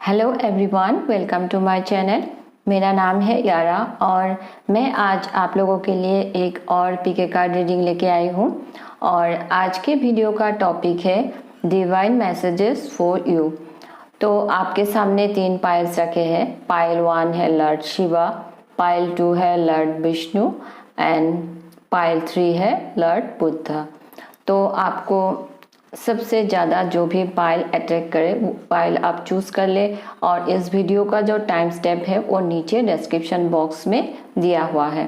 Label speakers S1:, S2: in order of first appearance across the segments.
S1: Hello everyone, welcome to my channel. मेरा नाम है यारा और मैं आज आप लोगों के लिए एक और पीके कार्ड रीडिंग लेके आई हूँ। और आज के वीडियो का टॉपिक है डिवाइन मैसेजेस फॉर यू। तो आपके सामने 3 पाइल्स रखे हैं। पाइल 1 है लॉर्ड शिवा, पाइल 2 है लॉर्ड विष्णु एंड पाइल 3 है लॉर्ड बुद्ध। तो आपको सबसे ज़्यादा जो भी पाइल अट्रैक्ट करे वो पाइल आप चूज़ कर ले। और इस वीडियो का जो टाइम स्टेप है वो नीचे डिस्क्रिप्शन बॉक्स में दिया हुआ है।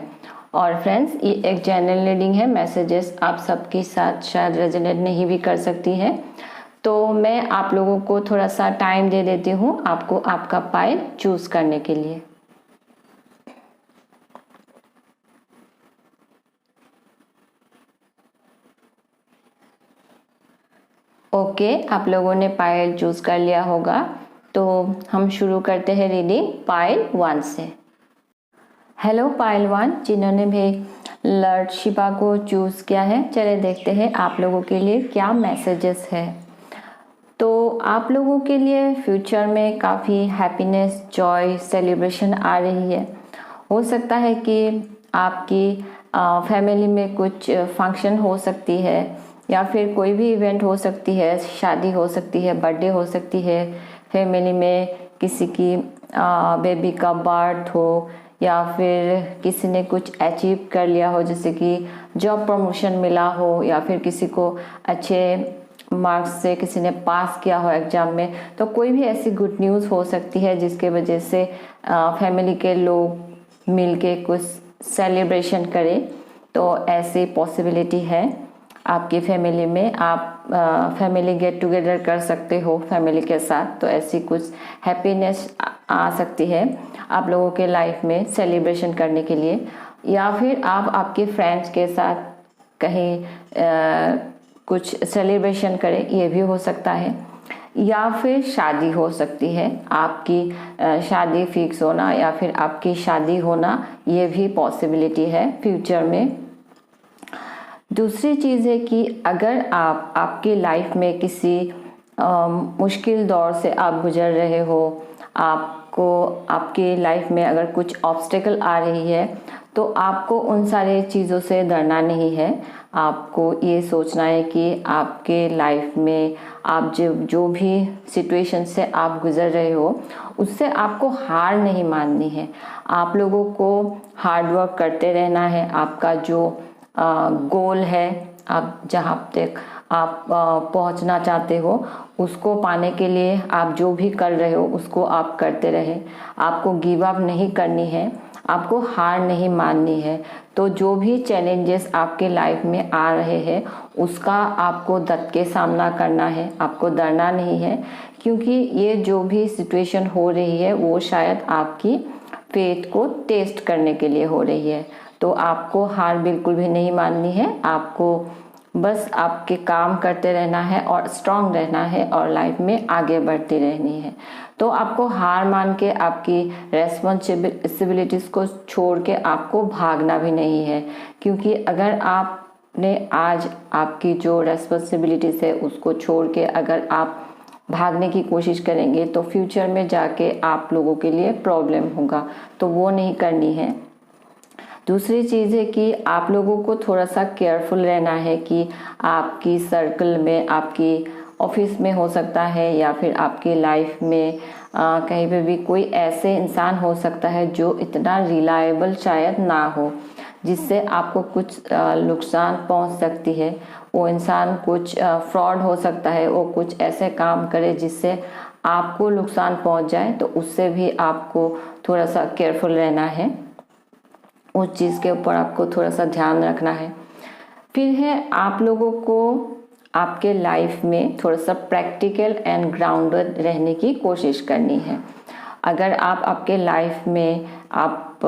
S1: और फ्रेंड्स, ये एक जनरल रीडिंग है। मैसेजेस आप सबके साथ शायद रेजोनेट नहीं भी कर सकती है, तो मैं आप लोगों को थोड़ा सा टाइम दे देती हूँ आपको आपका पाइल चूज़ करने के लिए। ओके, आप लोगों ने पाइल चूज कर लिया होगा, तो हम शुरू करते हैं रीडिंग पाइल 1 से। हेलो पाइल 1, जिन्होंने भी लॉर्ड शिवा को चूज किया है, चलिए देखते हैं आप लोगों के लिए क्या मैसेजेस है। तो आप लोगों के लिए फ्यूचर में काफ़ी हैप्पीनेस, जॉय, सेलिब्रेशन आ रही है। हो सकता है कि आपकी फैमिली में कुछ फंक्शन हो सकती है या फिर कोई भी इवेंट हो सकती है, शादी हो सकती है, बर्थडे हो सकती है, फैमिली में किसी की बेबी का बर्थ हो या फिर किसी ने कुछ अचीव कर लिया हो, जैसे कि जॉब प्रमोशन मिला हो या फिर किसी को अच्छे मार्क्स से किसी ने पास किया हो एग्जाम में। तो कोई भी ऐसी गुड न्यूज़ हो सकती है जिसके वजह से फैमिली के लोग मिलके कुछ सेलिब्रेशन करें। तो ऐसी पॉसिबिलिटी है आपकी फैमिली में। आप फैमिली गेट टुगेदर कर सकते हो फैमिली के साथ, तो ऐसी कुछ हैप्पीनेस आ सकती है आप लोगों के लाइफ में सेलिब्रेशन करने के लिए। या फिर आप आपके फ्रेंड्स के साथ कहीं कुछ सेलिब्रेशन करें, ये भी हो सकता है। या फिर शादी हो सकती है, आपकी शादी फिक्स होना या फिर आपकी शादी होना, ये भी पॉसिबिलिटी है फ्यूचर में। दूसरी चीज़ है कि अगर आप आपकी लाइफ में किसी मुश्किल दौर से आप गुजर रहे हो, आपको आपकी लाइफ में अगर कुछ ऑब्स्टेकल आ रही है, तो आपको उन सारे चीज़ों से डरना नहीं है। आपको ये सोचना है कि आपके लाइफ में आप जो भी सिचुएशन से आप गुजर रहे हो, उससे आपको हार नहीं माननी है। आप लोगों को हार्ड वर्क करते रहना है। आपका जो गोल है, आप जहाँ तक आप पहुँचना चाहते हो, उसको पाने के लिए आप जो भी कर रहे हो उसको आप करते रहे। आपको गिव अप नहीं करनी है, आपको हार नहीं माननी है। तो जो भी चैलेंजेस आपके लाइफ में आ रहे हैं उसका आपको डट के सामना करना है, आपको डरना नहीं है। क्योंकि ये जो भी सिचुएशन हो रही है वो शायद आपकी फेथ को टेस्ट करने के लिए हो रही है। तो आपको हार बिल्कुल भी नहीं माननी है। आपको बस आपके काम करते रहना है और स्ट्रांग रहना है और लाइफ में आगे बढ़ती रहनी है। तो आपको हार मान के आपकी रेस्पॉन्सिबिलिटीज़ को छोड़ के आपको भागना भी नहीं है। क्योंकि अगर आपने आज आपकी जो रेस्पॉन्सिबिलिटीज़ है उसको छोड़ के अगर आप भागने की कोशिश करेंगे तो फ्यूचर में जाके आप लोगों के लिए प्रॉब्लम होगा, तो वो नहीं करनी है। दूसरी चीज़ है कि आप लोगों को थोड़ा सा केयरफुल रहना है कि आपकी सर्कल में, आपकी ऑफिस में हो सकता है या फिर आपकी लाइफ में कहीं पे भी कोई ऐसे इंसान हो सकता है जो इतना रिलायबल शायद ना हो, जिससे आपको कुछ नुकसान पहुंच सकती है। वो इंसान कुछ फ्रॉड हो सकता है, वो कुछ ऐसे काम करे जिससे आपको नुकसान पहुंच जाए, तो उससे भी आपको थोड़ा सा केयरफुल रहना है। उस चीज़ के ऊपर आपको थोड़ा सा ध्यान रखना है। फिर है आप लोगों को आपके लाइफ में थोड़ा सा प्रैक्टिकल एंड ग्राउंडेड रहने की कोशिश करनी है। अगर आप आपके लाइफ में आप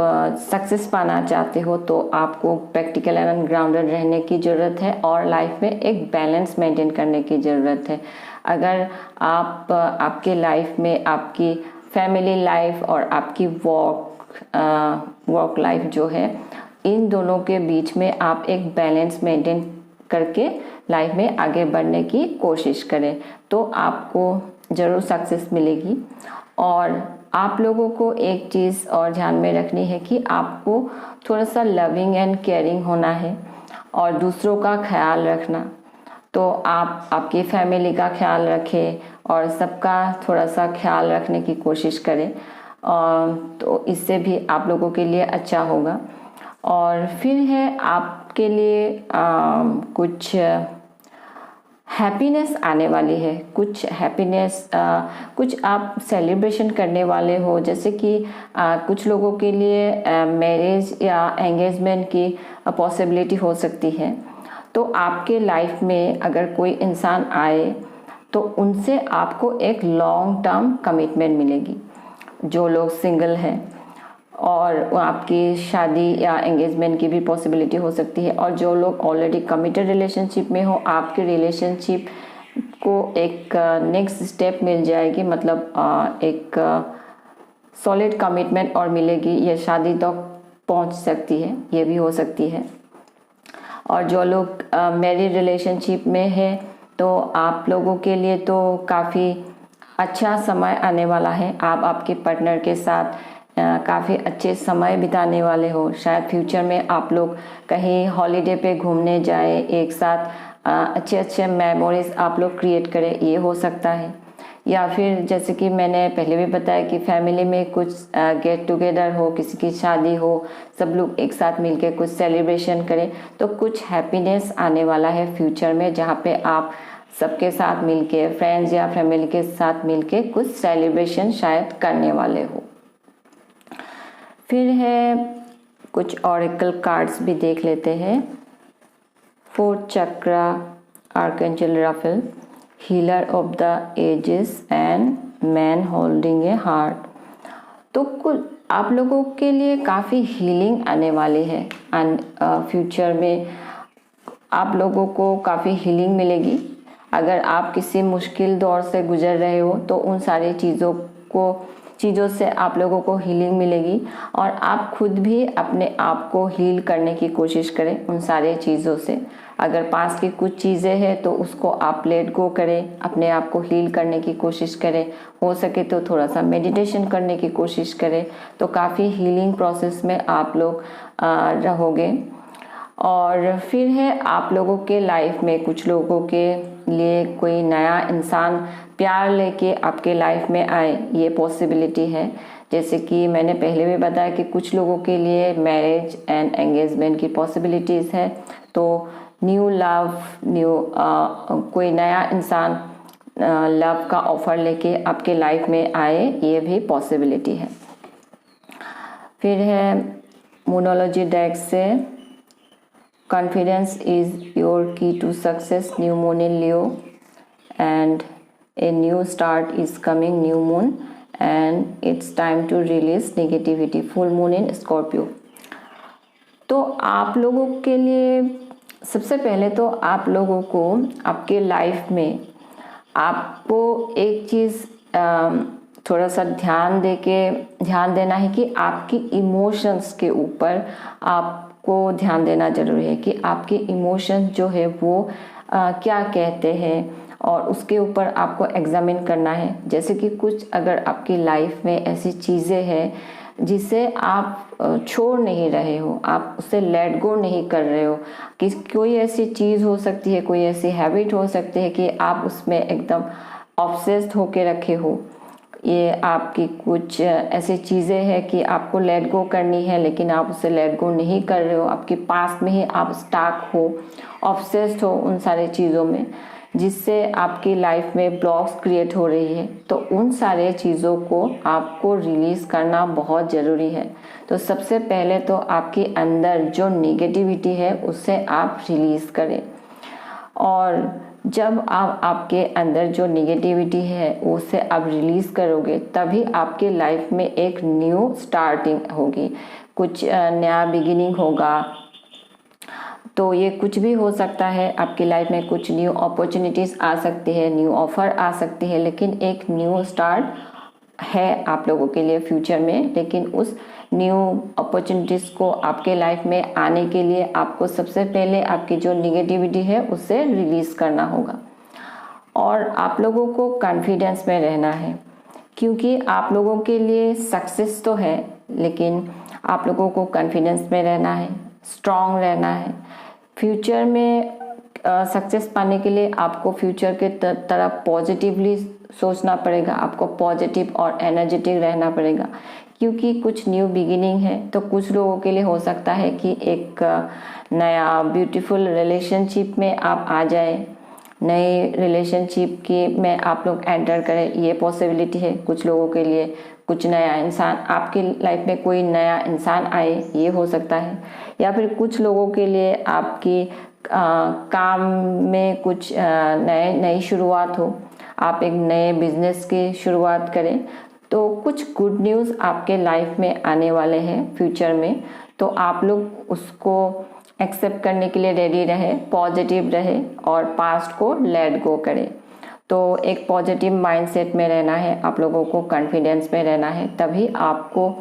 S1: सक्सेस पाना चाहते हो तो आपको प्रैक्टिकल एंड ग्राउंडेड रहने की ज़रूरत है और लाइफ में एक बैलेंस मेंटेन करने की ज़रूरत है। अगर आप आपके लाइफ में आपकी फैमिली लाइफ और आपकी वर्क लाइफ जो है, इन दोनों के बीच में आप एक बैलेंस मेंटेन करके लाइफ में आगे बढ़ने की कोशिश करें, तो आपको ज़रूर सक्सेस मिलेगी। और आप लोगों को एक चीज़ और ध्यान में रखनी है कि आपको थोड़ा सा लविंग एंड केयरिंग होना है और दूसरों का ख्याल रखना। तो आप आपकी फैमिली का ख्याल रखें और सबका थोड़ा सा ख्याल रखने की कोशिश करें, तो इससे भी आप लोगों के लिए अच्छा होगा। और फिर है आपके लिए कुछ हैप्पीनेस आने वाली है, कुछ हैप्पीनेस, कुछ आप सेलिब्रेशन करने वाले हो। जैसे कि कुछ लोगों के लिए मैरिज या एंगेजमेंट की पॉसिबिलिटी हो सकती है। तो आपके लाइफ में अगर कोई इंसान आए तो उनसे आपको एक लॉन्ग टर्म कमिटमेंट मिलेगी। जो लोग सिंगल हैं और आपकी शादी या एंगेजमेंट की भी पॉसिबिलिटी हो सकती है, और जो लोग ऑलरेडी कमिटेड रिलेशनशिप में हो, आपके रिलेशनशिप को एक नेक्स्ट स्टेप मिल जाएगी, मतलब एक सॉलिड कमिटमेंट और मिलेगी, ये शादी तक पहुंच सकती है, ये भी हो सकती है। और जो लोग मैरिड रिलेशनशिप में है तो आप लोगों के लिए तो काफ़ी अच्छा समय आने वाला है। आप आपके पार्टनर के साथ काफ़ी अच्छे समय बिताने वाले हो। शायद फ्यूचर में आप लोग कहीं हॉलीडे पे घूमने जाए, एक साथ अच्छे अच्छे मेमोरीज आप लोग क्रिएट करें, ये हो सकता है। या फिर जैसे कि मैंने पहले भी बताया कि फैमिली में कुछ गेट टुगेदर हो, किसी की शादी हो, सब लोग एक साथ मिलके कुछ सेलिब्रेशन करें, तो कुछ हैप्पीनेस आने वाला है फ्यूचर में, जहाँ पे आप सबके साथ मिलके, फ्रेंड्स या फैमिली के साथ मिलके कुछ सेलिब्रेशन शायद करने वाले हो। फिर है कुछ ऑरेकल कार्ड्स भी देख लेते हैं। Fourth chakra, archangel Raphael, healer of the ages and man holding a heart. तो कुल आप लोगों के लिए काफ़ी हीलिंग आने वाली है। फ्यूचर में आप लोगों को काफ़ी हीलिंग मिलेगी। अगर आप किसी मुश्किल दौर से गुजर रहे हो तो उन सारी चीज़ों से आप लोगों को हीलिंग मिलेगी, और आप खुद भी अपने आप को हील करने की कोशिश करें उन सारी चीज़ों से। अगर पास की कुछ चीज़ें हैं तो उसको आप लेट गो करें, अपने आप को हील करने की कोशिश करें। हो सके तो थोड़ा सा मेडिटेशन करने की कोशिश करें, तो काफ़ी हीलिंग प्रोसेस में आप लोग रहोगे। और फिर है आप लोगों के लाइफ में कुछ लोगों के लिए कोई नया इंसान प्यार लेके आपके लाइफ में आए, ये पॉसिबिलिटी है। जैसे कि मैंने पहले भी बताया कि कुछ लोगों के लिए मैरिज एंड एंगेजमेंट की पॉसिबिलिटीज़ है। तो न्यू लव, कोई नया इंसान लव का ऑफर लेके आपके लाइफ में आए, ये भी पॉसिबिलिटी है। फिर है मोनोलॉजी डेक से, confidence is your key to success, new moon in Leo, and a new start is coming, new moon, and it's time to release negativity, full moon in Scorpio। तो आप लोगों के लिए सबसे पहले तो आप लोगों को आपके लाइफ में आपको एक चीज़ थोड़ा सा ध्यान देना है कि आपकी इमोशंस के ऊपर आपको ध्यान देना जरूरी है कि आपके इमोशंस जो है वो क्या कहते हैं, और उसके ऊपर आपको एग्जामिन करना है। जैसे कि कुछ अगर आपकी लाइफ में ऐसी चीज़ें हैं जिसे आप छोड़ नहीं रहे हो, आप उसे लेट गो नहीं कर रहे हो, कि कोई ऐसी चीज़ हो सकती है, कोई ऐसी हैबिट हो सकती है कि आप उसमें एकदम ऑब्सेस्ड होके रखे हो। ये आपकी कुछ ऐसी चीज़ें हैं कि आपको लेट गो करनी है लेकिन आप उसे लेट गो नहीं कर रहे हो, आपके पास में ही आप स्टक हो, ऑब्सेस्ड हो उन सारी चीज़ों में, जिससे आपकी लाइफ में ब्लॉक्स क्रिएट हो रही है। तो उन सारे चीज़ों को आपको रिलीज़ करना बहुत ज़रूरी है। तो सबसे पहले तो आपके अंदर जो नेगेटिविटी है उसे आप रिलीज़ करें, और जब आप आपके अंदर जो नेगेटिविटी है उसे आप रिलीज़ करोगे तभी आपके लाइफ में एक न्यू स्टार्टिंग होगी, कुछ नया बिगिनिंग होगा। तो ये कुछ भी हो सकता है, आपकी लाइफ में कुछ न्यू अपॉर्चुनिटीज़ आ सकती है, न्यू ऑफर आ सकती है, लेकिन एक न्यू स्टार्ट है आप लोगों के लिए फ्यूचर में। लेकिन उस न्यू अपॉर्चुनिटीज़ को आपके लाइफ में आने के लिए आपको सबसे पहले आपकी जो निगेटिविटी है उसे रिलीज़ करना होगा। और आप लोगों को कॉन्फिडेंस में रहना है, क्योंकि आप लोगों के लिए सक्सेस तो है, लेकिन आप लोगों को कॉन्फिडेंस में रहना है, स्ट्रांग रहना है। फ्यूचर में सक्सेस पाने के लिए आपको फ्यूचर के तरफ पॉजिटिवली सोचना पड़ेगा, आपको पॉजिटिव और एनर्जेटिक रहना पड़ेगा, क्योंकि कुछ न्यू बिगिनिंग है। तो कुछ लोगों के लिए हो सकता है कि एक नया ब्यूटीफुल रिलेशनशिप में आप आ जाए, नए रिलेशनशिप के में आप लोग एंटर करें, ये पॉसिबिलिटी है। कुछ लोगों के लिए कुछ नया इंसान, आपकी लाइफ में कोई नया इंसान आए, ये हो सकता है। या फिर कुछ लोगों के लिए आपकी काम में कुछ नई शुरुआत हो, आप एक नए बिजनेस की शुरुआत करें। तो कुछ गुड न्यूज़ आपके लाइफ में आने वाले हैं फ्यूचर में, तो आप लोग उसको एक्सेप्ट करने के लिए रेडी रहे, पॉजिटिव रहे और पास्ट को लेट गो करें। तो एक पॉजिटिव माइंडसेट में रहना है, आप लोगों को कॉन्फिडेंस में रहना है, तभी आपको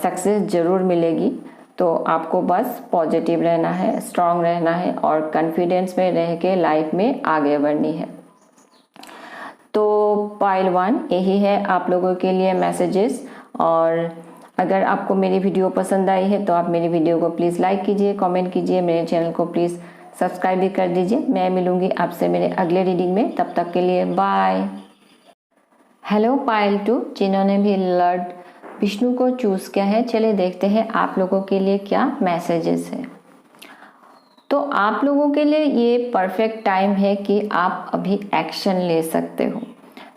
S1: सक्सेस ज़रूर मिलेगी। तो आपको बस पॉजिटिव रहना है, स्ट्रांग रहना है और कॉन्फिडेंस में रह के लाइफ में आगे बढ़नी है। तो पाइल 1 यही है आप लोगों के लिए मैसेजेस। और अगर आपको मेरी वीडियो पसंद आई है तो आप मेरी वीडियो को प्लीज़ लाइक कीजिए, कमेंट कीजिए, मेरे चैनल को प्लीज़ सब्सक्राइब भी कर दीजिए। मैं मिलूंगी आपसे मेरे अगले रीडिंग में, तब तक के लिए बाय। हेलो पाइल 2, जिन्होंने भी लॉर्ड विष्णु को चूज़ किया है, चलिए देखते हैं आप लोगों के लिए क्या मैसेजेस है। तो आप लोगों के लिए ये परफेक्ट टाइम है कि आप अभी एक्शन ले सकते हो।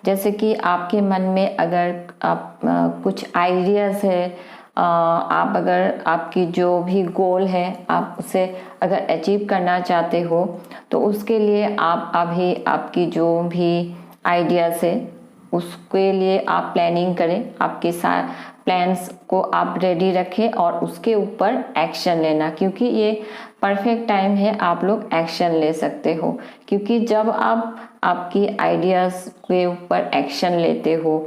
S1: जैसे कि आपके मन में अगर आप कुछ आइडियाज़ है, आप अगर आपकी जो भी गोल है आप उसे अगर अचीव करना चाहते हो, तो उसके लिए आप अभी आपकी जो भी आइडियाज़ है उसके लिए आप प्लानिंग करें, आपके साथ प्लान्स को आप रेडी रखें और उसके ऊपर एक्शन लेना, क्योंकि ये परफेक्ट टाइम है, आप लोग एक्शन ले सकते हो। क्योंकि जब आप आपकी आइडियाज़ के ऊपर एक्शन लेते हो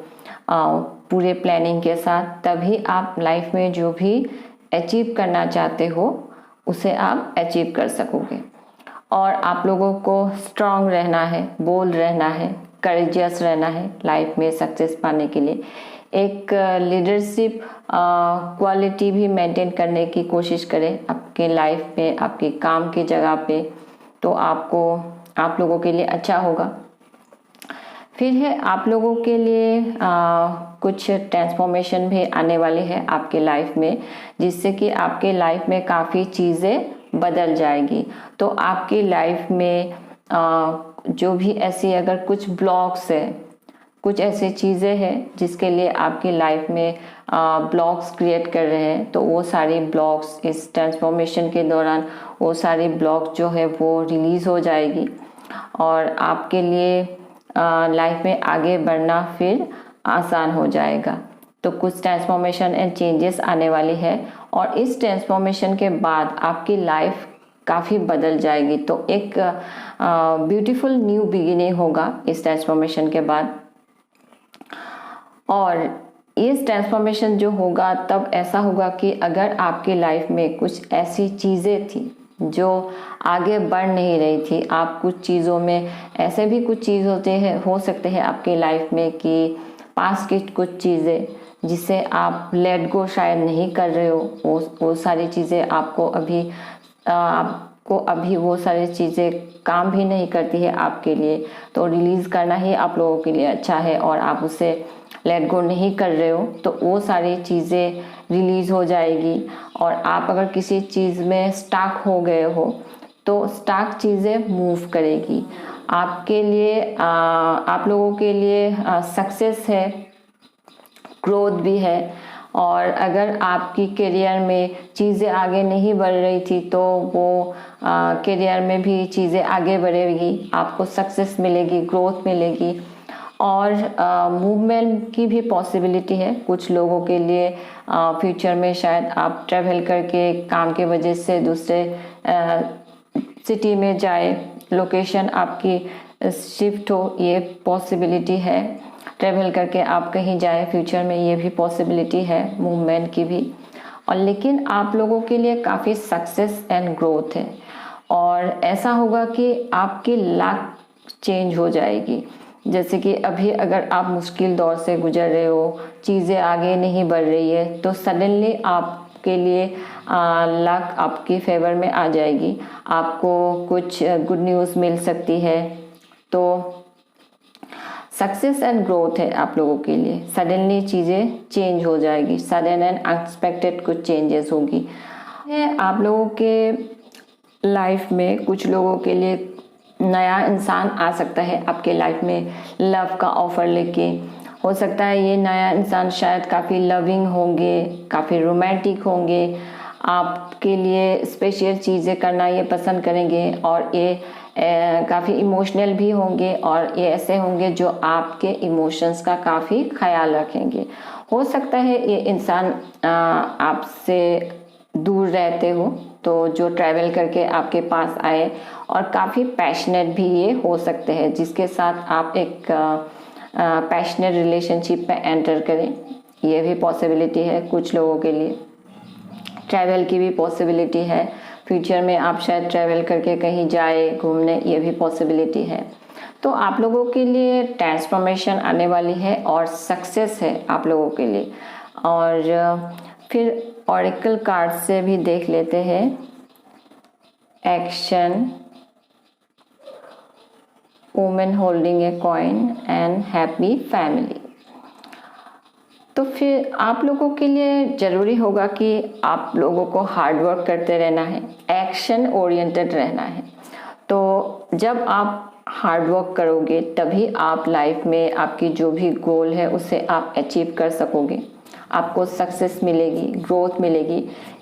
S1: पूरे प्लानिंग के साथ, तभी आप लाइफ में जो भी अचीव करना चाहते हो उसे आप अचीव कर सकोगे। और आप लोगों को स्ट्रांग रहना है, बोल्ड रहना है, करेजियस रहना है लाइफ में सक्सेस पाने के लिए। एक लीडरशिप क्वालिटी भी मेंटेन करने की कोशिश करें आपके लाइफ में, आपके काम की जगह पे, तो आप लोगों के लिए अच्छा होगा। फिर है आप लोगों के लिए कुछ ट्रांसफॉर्मेशन भी आने वाली है आपके लाइफ में, जिससे कि आपके लाइफ में काफ़ी चीज़ें बदल जाएगी। तो आपकी लाइफ में जो भी ऐसी अगर कुछ ब्लॉक्स है, कुछ ऐसी चीज़ें हैं जिसके लिए आपकी लाइफ में ब्लॉक्स क्रिएट कर रहे हैं, तो वो सारी ब्लॉक्स इस ट्रांसफॉर्मेशन के दौरान वो सारी ब्लॉक्स जो है वो रिलीज़ हो जाएगी और आपके लिए लाइफ में आगे बढ़ना फिर आसान हो जाएगा। तो कुछ ट्रांसफॉर्मेशन एंड चेंजेस आने वाली है और इस ट्रांसफॉर्मेशन के बाद आपकी लाइफ काफ़ी बदल जाएगी। तो एक ब्यूटीफुल न्यू बिगिनिंग होगा इस ट्रांसफॉर्मेशन के बाद। और इस ट्रांसफॉर्मेशन जो होगा तब ऐसा होगा कि अगर आपकी लाइफ में कुछ ऐसी चीज़ें थी जो आगे बढ़ नहीं रही थी, आप कुछ चीज़ों में ऐसे भी कुछ चीज़ हो सकते हैं आपकी लाइफ में कि पास्ट की कुछ चीज़ें जिसे आप लेट गो शायद नहीं कर रहे हो, वो सारी चीज़ें आपको अभी वो सारी चीज़ें काम भी नहीं करती है आपके लिए, तो रिलीज़ करना ही आप लोगों के लिए अच्छा है और आप उसे लेट गो नहीं कर रहे हो तो वो सारी चीज़ें रिलीज़ हो जाएगी। और आप अगर किसी चीज़ में स्टक हो गए हो तो स्टक चीज़ें मूव करेगी आपके लिए। आप लोगों के लिए सक्सेस है, ग्रोथ भी है। और अगर आपकी करियर में चीज़ें आगे नहीं बढ़ रही थी तो वो करियर में भी चीज़ें आगे बढ़ेगी, आपको सक्सेस मिलेगी, ग्रोथ मिलेगी और मूवमेंट की भी पॉसिबिलिटी है। कुछ लोगों के लिए फ्यूचर में शायद आप ट्रैवल करके काम के वजह से दूसरे सिटी में जाए, लोकेशन आपकी शिफ्ट हो, ये पॉसिबिलिटी है। ट्रैवल करके आप कहीं जाए फ्यूचर में, ये भी पॉसिबिलिटी है मूवमेंट की भी। और लेकिन आप लोगों के लिए काफ़ी सक्सेस एंड ग्रोथ है और ऐसा होगा कि आपकी लक चेंज हो जाएगी। जैसे कि अभी अगर आप मुश्किल दौर से गुजर रहे हो, चीज़ें आगे नहीं बढ़ रही है, तो सडनली आपके लिए लक आपके फेवर में आ जाएगी, आपको कुछ गुड न्यूज़ मिल सकती है। तो सक्सेस एंड ग्रोथ है आप लोगों के लिए। सडनली चीज़ें चेंज हो जाएगी, सडन एंड अनएक्सपेक्टेड कुछ चेंजेस होगी। आप लोगों के लाइफ में कुछ लोगों के लिए नया इंसान आ सकता है आपके लाइफ में लव का ऑफर लेके। हो सकता है ये नया इंसान शायद काफ़ी लविंग होंगे, काफ़ी रोमांटिक होंगे, आपके लिए स्पेशल चीज़ें करना ये पसंद करेंगे, और ये काफ़ी इमोशनल भी होंगे, और ये ऐसे होंगे जो आपके इमोशंस का काफ़ी ख्याल रखेंगे। हो सकता है ये इंसान आपसे दूर रहते हो, तो जो ट्रैवल करके आपके पास आए, और काफ़ी पैशनेट भी ये हो सकते हैं, जिसके साथ आप एक पैशनेट रिलेशनशिप में एंटर करें, ये भी पॉसिबिलिटी है कुछ लोगों के लिए। ट्रैवल की भी पॉसिबिलिटी है, फ्यूचर में आप शायद ट्रैवल करके कहीं जाए घूमने, ये भी पॉसिबिलिटी है। तो आप लोगों के लिए ट्रांसफॉर्मेशन आने वाली है और सक्सेस है आप लोगों के लिए। और फिर ऑरेकल कार्ड से भी देख लेते हैं action, women holding a coin and happy family. तो फिर आप लोगों के लिए ज़रूरी होगा कि आप लोगों को हार्ड वर्क करते रहना है, एक्शन ओरिएंटेड रहना है। तो जब आप हार्ड वर्क करोगे तभी आप लाइफ में आपकी जो भी गोल है उसे आप अचीव कर सकोगे, आपको सक्सेस मिलेगी, ग्रोथ मिलेगी।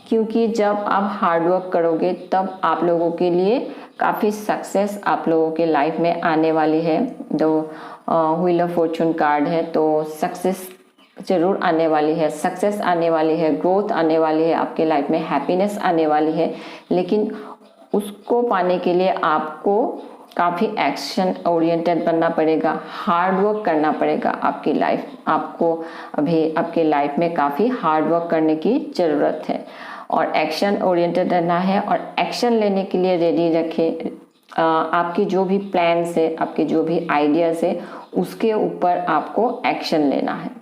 S1: क्योंकि जब आप हार्ड वर्क करोगे तब आप लोगों के लिए काफ़ी सक्सेस आप लोगों के लाइफ में आने वाली है। जो व्हील ऑफ फॉर्चून कार्ड है, तो सक्सेस ज़रूर आने वाली है, सक्सेस आने वाली है, ग्रोथ आने वाली है, आपके लाइफ में हैप्पीनेस आने वाली है। लेकिन उसको पाने के लिए आपको काफ़ी एक्शन ओरिएंटेड बनना पड़ेगा, हार्ड वर्क करना पड़ेगा। आपको अभी आपके लाइफ में काफ़ी हार्ड वर्क करने की ज़रूरत है, और एक्शन ओरिएंटेड रहना है, और एक्शन लेने के लिए रेडी रखें। आपकी जो भी प्लान्स है, आपके जो भी आइडियाज़ है, उसके ऊपर आपको एक्शन लेना है।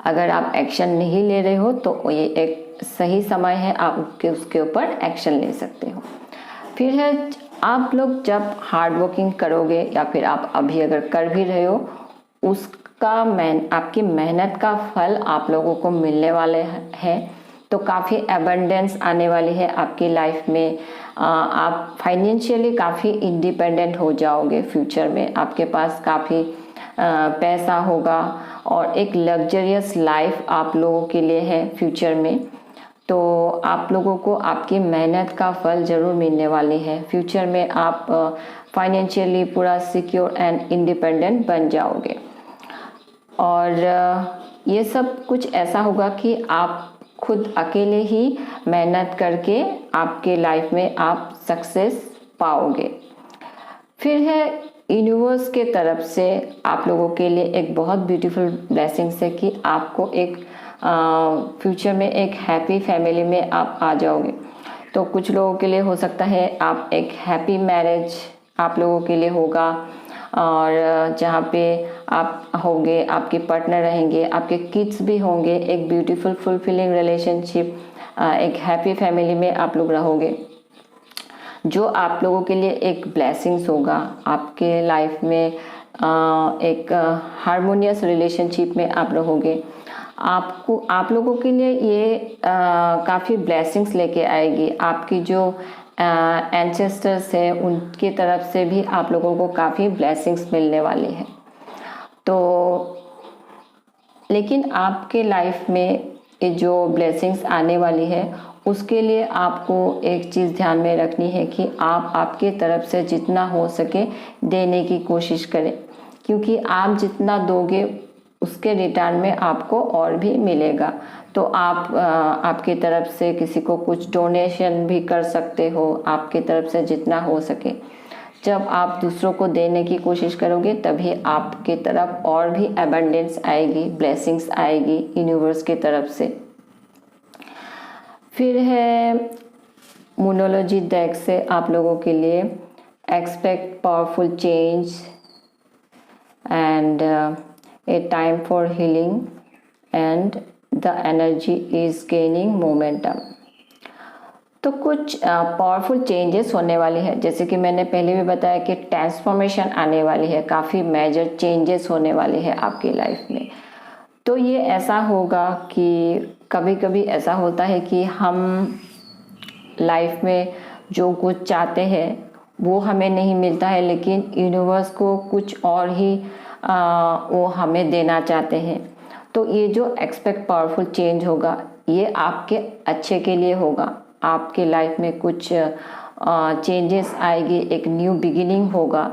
S1: अगर आप एक्शन नहीं ले रहे हो तो ये एक सही समय है, आप उसके ऊपर एक्शन ले सकते हो। फिर है आप लोग जब हार्ड वर्किंग करोगे, या फिर आप अभी अगर कर भी रहे हो, उसका आपकी मेहनत का फल आप लोगों को मिलने वाले हैं। तो काफ़ी एबंडेंस आने वाली है आपकी लाइफ में। आप फाइनेंशियली काफ़ी इंडिपेंडेंट हो जाओगे फ्यूचर में, आपके पास काफ़ी पैसा होगा, और एक लग्जरियस लाइफ आप लोगों के लिए है फ्यूचर में। तो आप लोगों को आपकी मेहनत का फल ज़रूर मिलने वाली है। फ्यूचर में आप फाइनेंशियली पूरा सिक्योर एंड इंडिपेंडेंट बन जाओगे, और ये सब कुछ ऐसा होगा कि आप खुद अकेले ही मेहनत करके आपके लाइफ में आप सक्सेस पाओगे। फिर है यूनिवर्स के तरफ से आप लोगों के लिए एक बहुत ब्यूटीफुल ब्लेसिंग्स है कि आपको एक फ्यूचर में एक हैप्पी फैमिली में आप आ जाओगे। तो कुछ लोगों के लिए हो सकता है आप एक हैप्पी मैरिज आप लोगों के लिए होगा, और जहाँ पे आप होंगे, आपके पार्टनर रहेंगे, आपके किड्स भी होंगे, एक ब्यूटीफुल फुलफिलिंग रिलेशनशिप, एक हैप्पी फैमिली में आप लोग रहोगे, जो आप लोगों के लिए एक ब्लेसिंग्स होगा। आपके लाइफ में एक हारमोनियस रिलेशनशिप में आप रहोगे। आप लोगों के लिए ये काफ़ी ब्लेसिंग्स लेके आएगी। आपकी जो एंसेस्टर्स है उनकी तरफ से भी आप लोगों को काफ़ी ब्लेसिंग्स मिलने वाली है। तो लेकिन आपके लाइफ में ये जो ब्लेसिंग्स आने वाली है उसके लिए आपको एक चीज़ ध्यान में रखनी है कि आप आपके तरफ से जितना हो सके देने की कोशिश करें, क्योंकि आप जितना दोगे उसके रिटर्न में आपको और भी मिलेगा। तो आप आपकी तरफ से किसी को कुछ डोनेशन भी कर सकते हो, आपकी तरफ से जितना हो सके। जब आप दूसरों को देने की कोशिश करोगे तभी आपकी तरफ और भी एबंडेंस आएगी, ब्लेसिंग्स आएगी यूनिवर्स की तरफ से। फिर है मोनोलॉजी डेक से आप लोगों के लिए expect powerful change and a time for healing and the energy is gaining momentum। तो कुछ पावरफुल चेंजेस होने वाली है, जैसे कि मैंने पहले भी बताया कि ट्रांसफॉर्मेशन आने वाली है, काफ़ी मेजर चेंजेस होने वाले हैं आपकी लाइफ में। तो ये ऐसा होगा कि कभी कभी ऐसा होता है कि हम लाइफ में जो कुछ चाहते हैं वो हमें नहीं मिलता है, लेकिन यूनिवर्स को कुछ और ही वो हमें देना चाहते हैं। तो ये जो एक्सपेक्ट पावरफुल चेंज होगा ये आपके अच्छे के लिए होगा, आपके लाइफ में कुछ चेंजेस आएगी, एक न्यू बिगिनिंग होगा।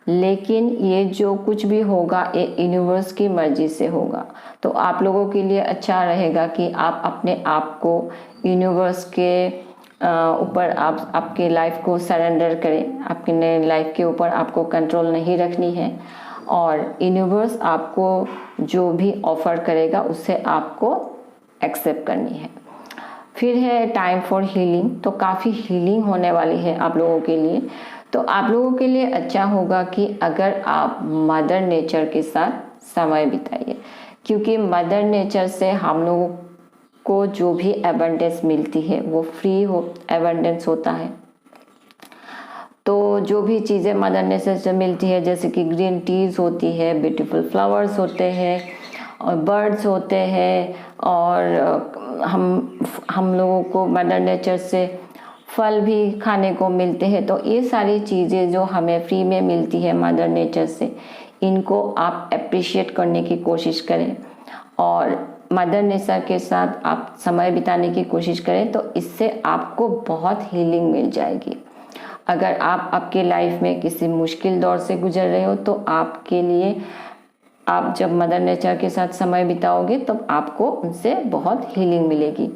S1: लेकिन ये जो कुछ भी होगा ये यूनिवर्स की मर्जी से होगा। तो आप लोगों के लिए अच्छा रहेगा कि आप अपने आप को यूनिवर्स के ऊपर आप आपके लाइफ को सरेंडर करें। आपके लाइफ के ऊपर आपको कंट्रोल नहीं रखनी है और यूनिवर्स आपको जो भी ऑफर करेगा उससे आपको एक्सेप्ट करनी है। फिर है टाइम फॉर हीलिंग। तो काफ़ी हीलिंग होने वाली है आप लोगों के लिए। तो आप लोगों के लिए अच्छा होगा कि अगर आप मदर नेचर के साथ समय बिताइए, क्योंकि मदर नेचर से हम लोगों को जो भी एबंडेंस मिलती है वो फ्री एबंडेंस होता है। तो जो भी चीज़ें मदर नेचर से मिलती है, जैसे कि ग्रीन टीज होती है, ब्यूटीफुल फ्लावर्स होते हैं और बर्ड्स होते हैं, और हम लोगों को मदर नेचर से फल भी खाने को मिलते हैं। तो ये सारी चीज़ें जो हमें फ्री में मिलती है मदर नेचर से, इनको आप अप्रिशिएट करने की कोशिश करें और मदर नेचर के साथ आप समय बिताने की कोशिश करें। तो इससे आपको बहुत हीलिंग मिल जाएगी। अगर आप आपके लाइफ में किसी मुश्किल दौर से गुजर रहे हो तो आपके लिए आप जब मदर नेचर के साथ समय बिताओगे तो आपको उनसे बहुत हीलिंग मिलेगी,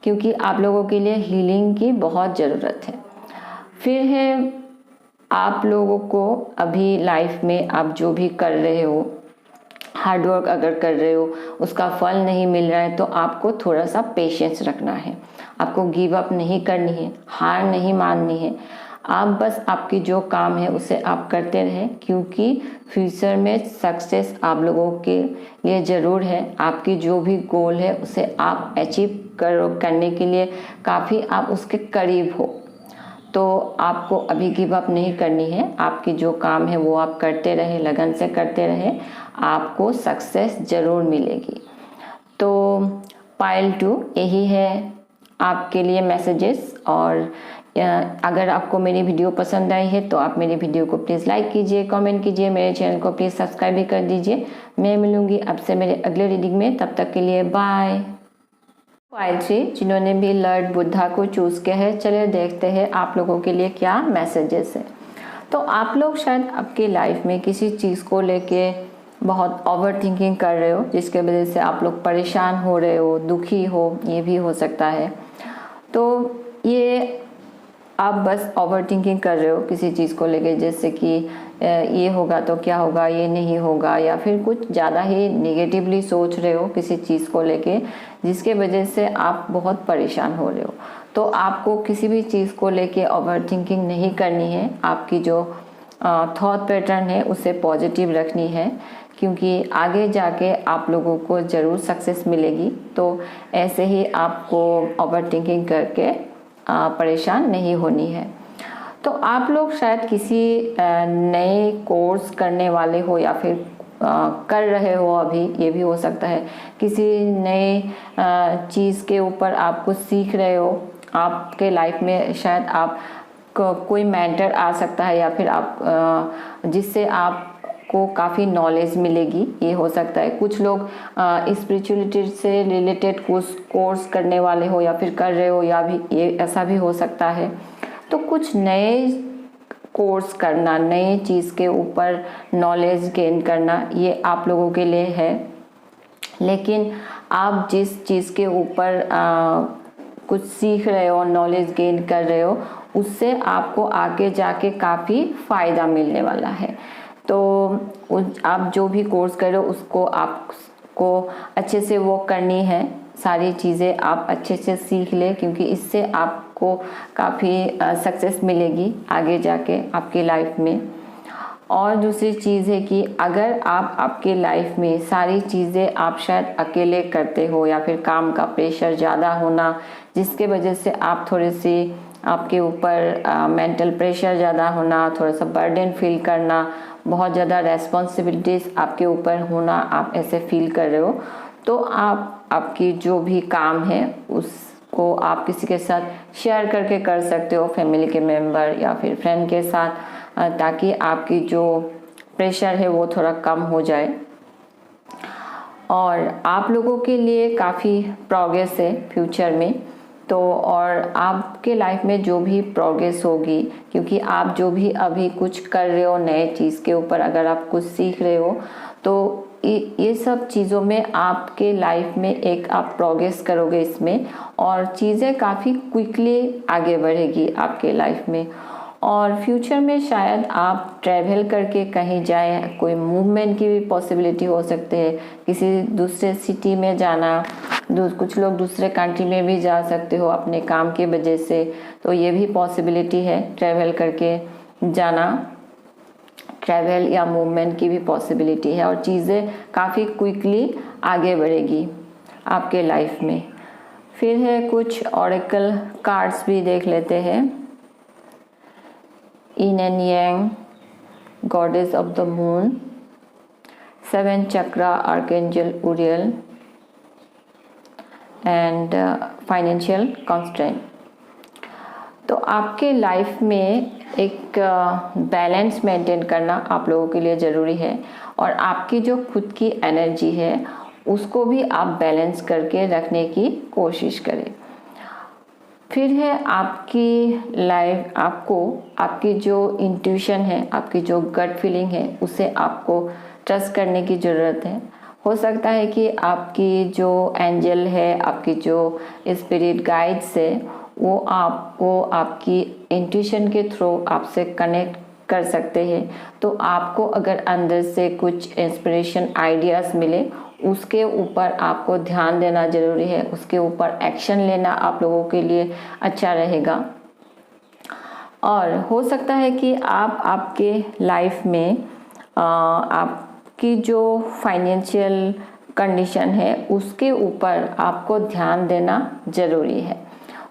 S1: क्योंकि आप लोगों के लिए हीलिंग की बहुत ज़रूरत है। फिर है आप लोगों को अभी लाइफ में आप जो भी कर रहे हो, हार्डवर्क अगर कर रहे हो, उसका फल नहीं मिल रहा है तो आपको थोड़ा सा पेशेंस रखना है। आपको गिव अप नहीं करनी है, हार नहीं माननी है। आप बस आपकी जो काम है उसे आप करते रहें, क्योंकि फ्यूचर में सक्सेस आप लोगों के लिए ज़रूर है। आपकी जो भी गोल है उसे आप अचीव करने के लिए काफ़ी आप उसके करीब हो। तो आपको अभी गिव अप नहीं करनी है। आपकी जो काम है वो आप करते रहे, लगन से करते रहे, आपको सक्सेस ज़रूर मिलेगी। तो पाइल 2 यही है आपके लिए मैसेजेस। और अगर आपको मेरी वीडियो पसंद आई है तो आप मेरी वीडियो को प्लीज़ लाइक कीजिए, कमेंट कीजिए, मेरे चैनल को प्लीज़ सब्सक्राइब भी कर दीजिए। मैं मिलूंगी आपसे मेरे अगले रीडिंग में, तब तक के लिए बाय। पाइल 3 जिन्होंने भी लॉर्ड बुद्धा को चूज़ किया है, चलिए देखते हैं आप लोगों के लिए क्या मैसेजेस है। तो आप लोग शायद आपकी लाइफ में किसी चीज़ को लेके बहुत ओवर थिंकिंग कर रहे हो, जिसके वजह से आप लोग परेशान हो रहे हो, दुखी हो, ये भी हो सकता है। तो ये आप बस ओवर थिंकिंग कर रहे हो किसी चीज़ को लेके, जैसे कि ये होगा तो क्या होगा, ये नहीं होगा, या फिर कुछ ज़्यादा ही नेगेटिवली सोच रहे हो किसी चीज़ को लेके, जिसके वजह से आप बहुत परेशान हो रहे हो। तो आपको किसी भी चीज़ को लेके ओवर थिंकिंग नहीं करनी है। आपकी जो थॉट पैटर्न है उसे पॉजिटिव रखनी है, क्योंकि आगे जाके आप लोगों को ज़रूर सक्सेस मिलेगी। तो ऐसे ही आपको ओवर थिंकिंग करके परेशान नहीं होनी है। तो आप लोग शायद किसी नए कोर्स करने वाले हो, या फिर कर रहे हो अभी, ये भी हो सकता है। किसी नए चीज़ के ऊपर आप कुछ सीख रहे हो। आपके लाइफ में शायद आप कोई मेंटर आ सकता है, या फिर आप जिससे आप को काफ़ी नॉलेज मिलेगी, ये हो सकता है। कुछ लोग स्पिरिचुअलिटी से रिलेटेड कुछ कोर्स करने वाले हो, या फिर कर रहे हो, या भी ये ऐसा भी हो सकता है। तो कुछ नए कोर्स करना, नए चीज़ के ऊपर नॉलेज गेन करना, ये आप लोगों के लिए है। लेकिन आप जिस चीज़ के ऊपर कुछ सीख रहे हो, नॉलेज गेन कर रहे हो, उससे आपको आगे जाके काफ़ी फ़ायदा मिलने वाला है। तो आप जो भी कोर्स कर रहे हो उसको आप आपको अच्छे से वो करनी है, सारी चीज़ें आप अच्छे से सीख लें, क्योंकि इससे आपको काफ़ी सक्सेस मिलेगी आगे जाके आपकी लाइफ में। और दूसरी चीज़ है कि अगर आप आपके लाइफ में सारी चीज़ें आप शायद अकेले करते हो, या फिर काम का प्रेशर ज़्यादा होना जिसके वजह से आप थोड़ी सी आपके ऊपर मेंटल प्रेशर ज़्यादा होना, थोड़ा सा बर्डन फील करना, बहुत ज़्यादा रेस्पॉन्सिबिलिटीज़ आपके ऊपर होना, आप ऐसे फील कर रहे हो, तो आप आपकी जो भी काम है उसको आप किसी के साथ शेयर करके कर सकते हो, फैमिली के मेंबर या फिर फ्रेंड के साथ, ताकि आपकी जो प्रेशर है वो थोड़ा कम हो जाए। और आप लोगों के लिए काफ़ी प्रोग्रेस है फ्यूचर में, तो और आपके लाइफ में जो भी प्रोग्रेस होगी, क्योंकि आप जो भी अभी कुछ कर रहे हो नए चीज़ के ऊपर, अगर आप कुछ सीख रहे हो तो ये सब चीज़ों में आपके लाइफ में एक आप प्रोग्रेस करोगे इसमें, और चीज़ें काफ़ी क्विकली आगे बढ़ेगी आपके लाइफ में। और फ्यूचर में शायद आप ट्रैवल करके कहीं जाए, कोई मूवमेंट की भी पॉसिबिलिटी हो सकती है, किसी दूसरे सिटी में जाना, कुछ लोग दूसरे कंट्री में भी जा सकते हो अपने काम के वजह से, तो ये भी पॉसिबिलिटी है ट्रैवल करके जाना, ट्रैवल या मूवमेंट की भी पॉसिबिलिटी है, और चीज़ें काफ़ी क्विकली आगे बढ़ेगी आपके लाइफ में। फिर है कुछ ऑरेकल कार्ड्स भी देख लेते हैं। yin and yang, goddess of the moon, 7 chakra archangel Uriel, and financial constraint। तो आपके लाइफ में एक बैलेंस मेंटेन करना आप लोगों के लिए ज़रूरी है, और आपकी जो खुद की एनर्जी है उसको भी आप बैलेंस करके रखने की कोशिश करें। फिर है आपकी लाइफ, आपको आपकी जो इंट्यूशन है, आपकी जो गट फीलिंग है, उसे आपको ट्रस्ट करने की ज़रूरत है। हो सकता है कि आपकी जो एंजल है, आपकी जो स्पिरिट गाइड्स है, वो आपको आपकी इंट्यूशन के थ्रू आपसे कनेक्ट कर सकते हैं। तो आपको अगर अंदर से कुछ इंस्पिरेशन आइडियाज़ मिले, उसके ऊपर आपको ध्यान देना ज़रूरी है, उसके ऊपर एक्शन लेना आप लोगों के लिए अच्छा रहेगा। और हो सकता है कि आप आपके लाइफ में आपकी जो फाइनेंशियल कंडीशन है उसके ऊपर आपको ध्यान देना ज़रूरी है।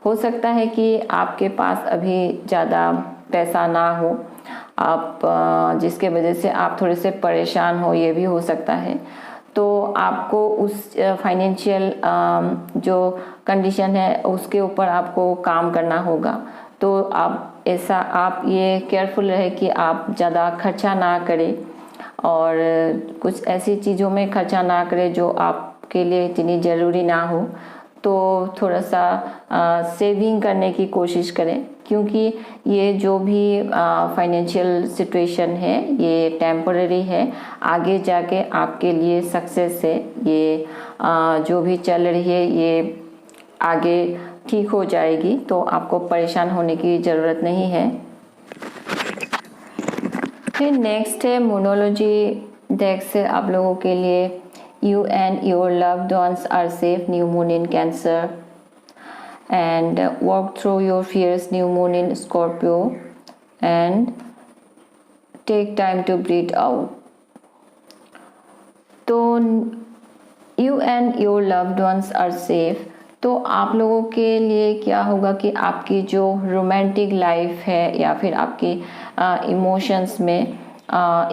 S1: हो सकता है कि आपके पास अभी ज़्यादा पैसा ना हो, आप जिसके वजह से आप थोड़े से परेशान हो, ये भी हो सकता है। तो आपको उस फाइनेंशियल जो कंडीशन है उसके ऊपर आपको काम करना होगा। तो आप ये केयरफुल रहे कि आप ज़्यादा खर्चा ना करें, और कुछ ऐसी चीज़ों में खर्चा ना करें जो आपके लिए इतनी ज़रूरी ना हो। तो थोड़ा सा सेविंग करने की कोशिश करें, क्योंकि ये जो भी फाइनेंशियल सिचुएशन है ये टेम्पररी है, आगे जाके आपके लिए सक्सेस है। ये जो भी चल रही है ये आगे ठीक हो जाएगी, तो आपको परेशान होने की ज़रूरत नहीं है। फिर नेक्स्ट है मोनोलॉजी डेक से आप लोगों के लिए You and your loved ones are safe, new moon in Cancer, and walk through your fears, new moon in Scorpio, and take time to breathe out। तो you and your loved ones are safe, तो आप लोगों के लिए क्या होगा कि आपकी जो रोमांटिक लाइफ है या फिर आपकी इमोशंस में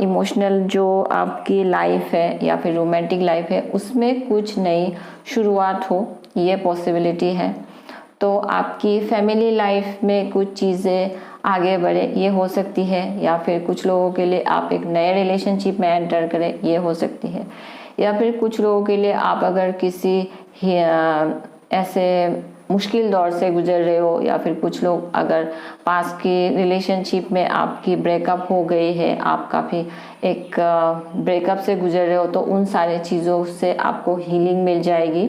S1: इमोशनल जो आपकी लाइफ है या फिर रोमांटिक लाइफ है उसमें कुछ नई शुरुआत हो, ये पॉसिबिलिटी है। तो आपकी फैमिली लाइफ में कुछ चीज़ें आगे बढ़े, ये हो सकती है, या फिर कुछ लोगों के लिए आप एक नए रिलेशनशिप में एंटर करें, ये हो सकती है। या फिर कुछ लोगों के लिए आप अगर किसी ऐसे मुश्किल दौर से गुजर रहे हो, या फिर कुछ लोग अगर पास की रिलेशनशिप में आपकी ब्रेकअप हो गई है, आप काफ़ी एक ब्रेकअप से गुजर रहे हो, तो उन सारी चीज़ों से आपको हीलिंग मिल जाएगी,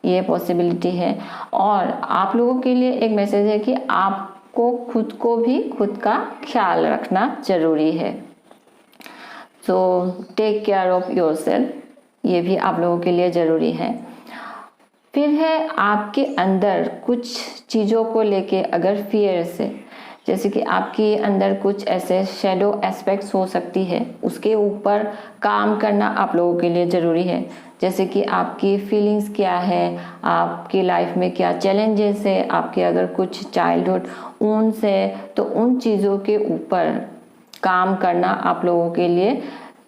S1: ये पॉसिबिलिटी है। और आप लोगों के लिए एक मैसेज है कि आपको खुद को भी खुद का ख्याल रखना ज़रूरी है। So take care of yourself. ये भी आप लोगों के लिए ज़रूरी है। फिर है आपके अंदर कुछ चीज़ों को लेके अगर फियर से, जैसे कि आपके अंदर कुछ ऐसे शेडो एस्पेक्ट्स हो सकती है, उसके ऊपर काम करना आप लोगों के लिए ज़रूरी है। जैसे कि आपकी फीलिंग्स क्या है, आपकी लाइफ में क्या चैलेंजेस है, आपके अगर कुछ चाइल्डहुड वुंड्स है, तो उन चीज़ों के ऊपर काम करना आप लोगों के लिए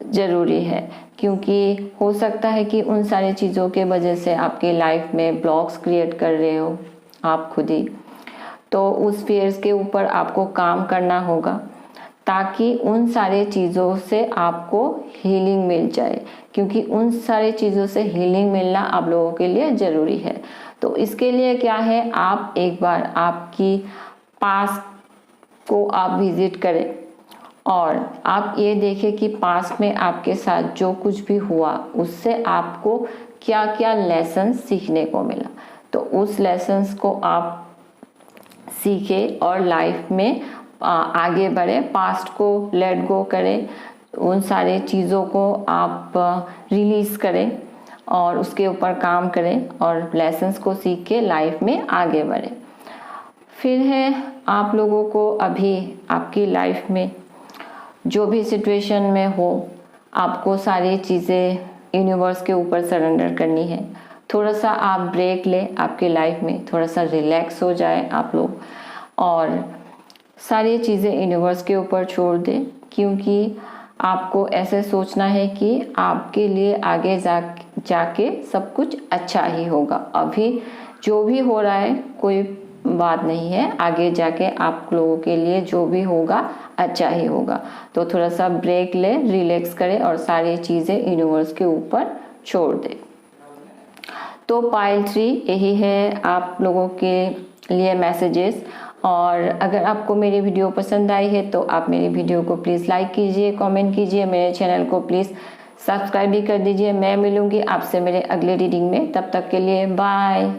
S1: ज़रूरी है, क्योंकि हो सकता है कि उन सारी चीज़ों के वजह से आपके लाइफ में ब्लॉक्स क्रिएट कर रहे हो आप खुद ही। तो उस फियर्स के ऊपर आपको काम करना होगा ताकि उन सारे चीज़ों से आपको हीलिंग मिल जाए, क्योंकि उन सारी चीज़ों से हीलिंग मिलना आप लोगों के लिए ज़रूरी है। तो इसके लिए क्या है, आप एक बार आपकी पास्ट को आप विजिट करें और आप ये देखें कि पास्ट में आपके साथ जो कुछ भी हुआ उससे आपको क्या क्या लेसन सीखने को मिला। तो उस लेसन्स को आप सीखें और लाइफ में आगे बढ़े, पास्ट को लेट गो करें, उन सारे चीज़ों को आप रिलीज़ करें और उसके ऊपर काम करें और लेसन्स को सीख के लाइफ में आगे बढ़े। फिर है आप लोगों को अभी आपकी लाइफ में जो भी सिचुएशन में हो, आपको सारी चीज़ें यूनिवर्स के ऊपर सरेंडर करनी है। थोड़ा सा आप ब्रेक लें, आपके लाइफ में थोड़ा सा रिलैक्स हो जाए आप लोग और सारी चीज़ें यूनिवर्स के ऊपर छोड़ दें, क्योंकि आपको ऐसे सोचना है कि आपके लिए आगे जाके सब कुछ अच्छा ही होगा। अभी जो भी हो रहा है कोई बात नहीं है, आगे जाके आप लोगों के लिए जो भी होगा अच्छा ही होगा। तो थोड़ा सा ब्रेक ले, रिलैक्स करें और सारी चीज़ें यूनिवर्स के ऊपर छोड़ दें। तो पाइल 3 यही है आप लोगों के लिए मैसेजेस। और अगर आपको मेरी वीडियो पसंद आई है तो आप मेरी वीडियो को प्लीज़ लाइक कीजिए, कमेंट कीजिए, मेरे चैनल को प्लीज़ सब्सक्राइब भी कर दीजिए। मैं मिलूँगी आपसे मेरे अगले रीडिंग में, तब तक के लिए बाय।